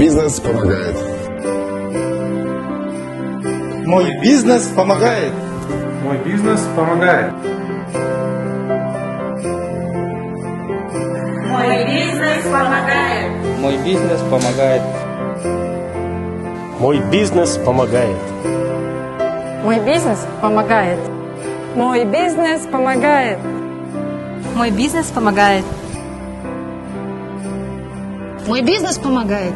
бизнес помогает. Мой бизнес помогает. Мой бизнес помогает. Мой бизнес помогает. Мой бизнес помогает. Мой бизнес помогает. Мой бизнес помогает. Мой бизнес помогает. Мой бизнес помогает. Мой бизнес помогает.